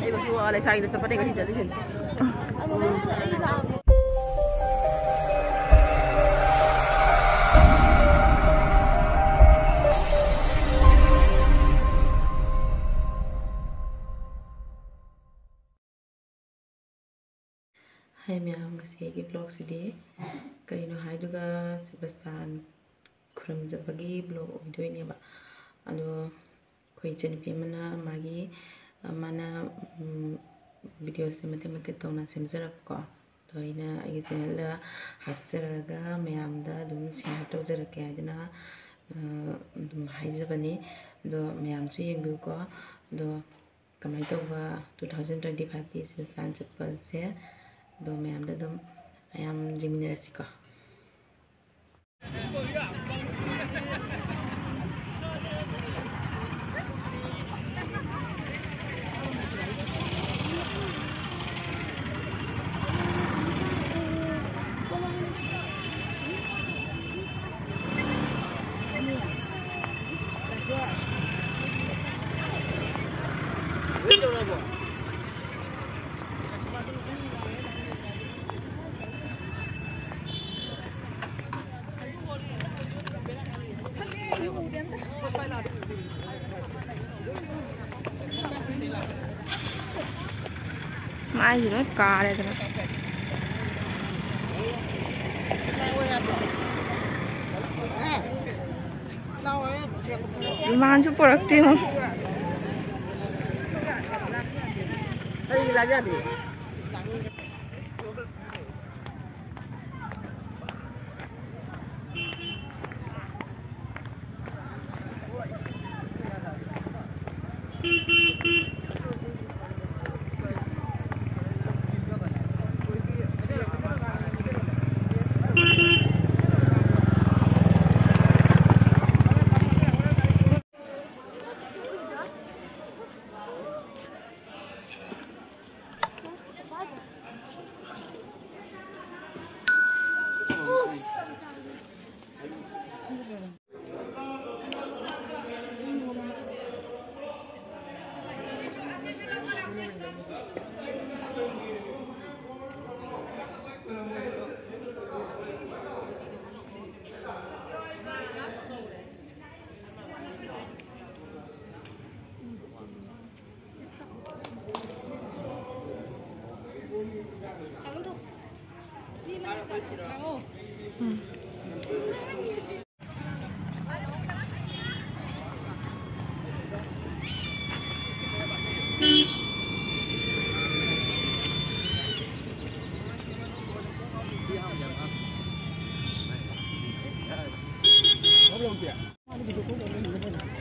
Đây bác xua lại xay được cho bắt đây có thịt chả đi xin. Hai miyam ngasi gi vlog sidi kaino haiduga Sebastian khuram jabagi vlog oidoi ba ado khoi chen pe mana magi mana video se mate mate tona semjarak ko doina ai channel la hapcharaga mayam da dum share to jarake adina dum haijabani do mayam chu yengbu ko do kamai to ba 2025 ki Sebastian chapal se do mayam da dum ayam jimina sika mai gì nói cà đây thôi mang chút bột tiêu đây là gì vậy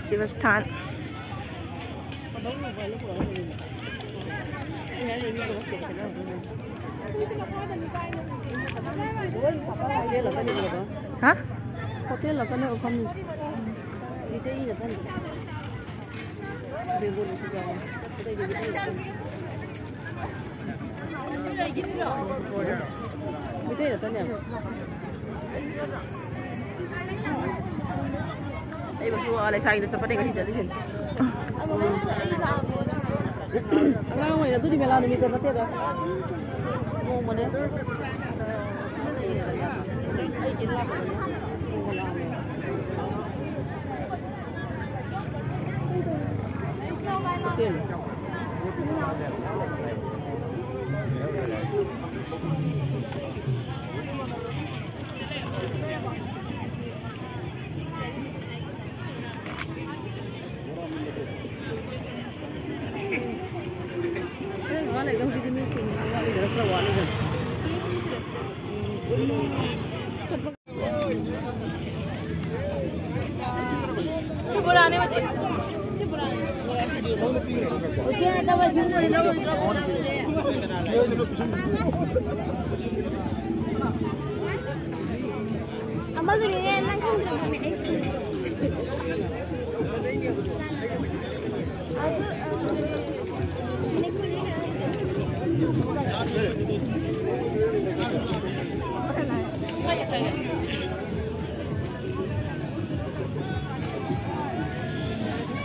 Sebastian hả? Hotel là cái nào không? Đi đây là cái gì? Đi vô được chưa? Đây đi đây. Đi đây là cái nào? Đây bác xua lại xay được cho bắt đây có thịt chả đi xin. Ngang ngoài là tôi đi về làm thì mình cần bắt tiếp rồi. Ngon mà đấy. Đây chỉ là tiền. Này không đi đi đi được rồi quá luôn. Sebulan mati. Sebulan. Oke, ada baju ni lalu Amal tu ni nak kan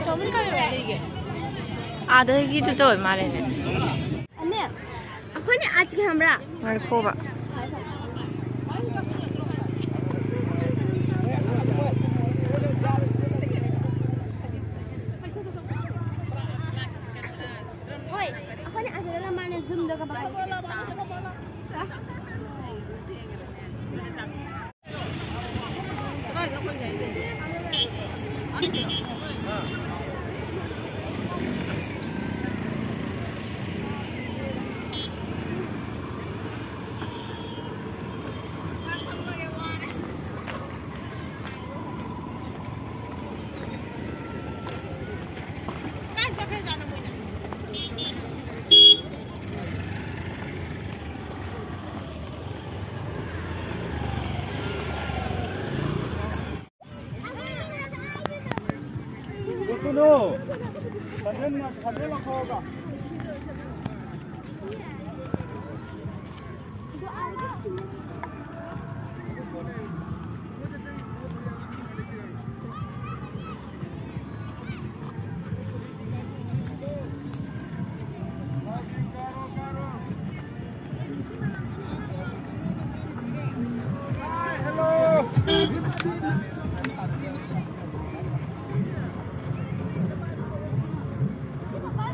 Kamu ni kaya berada ni? आधगी तो तोड़ मारे ने अने अखोने आज के हमरा मार खोबा ओए अखोने आज ला माने जुम दगा बा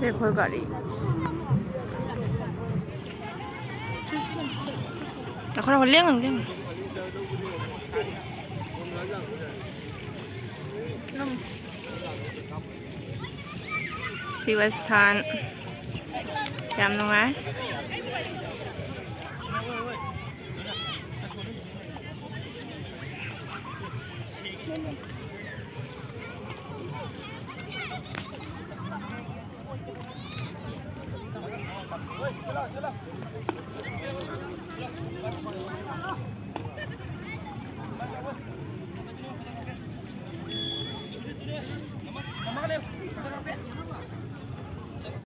देखो गाड़ी देखो ना लेंग लेंग शिव स्थान याम नुंगाय चला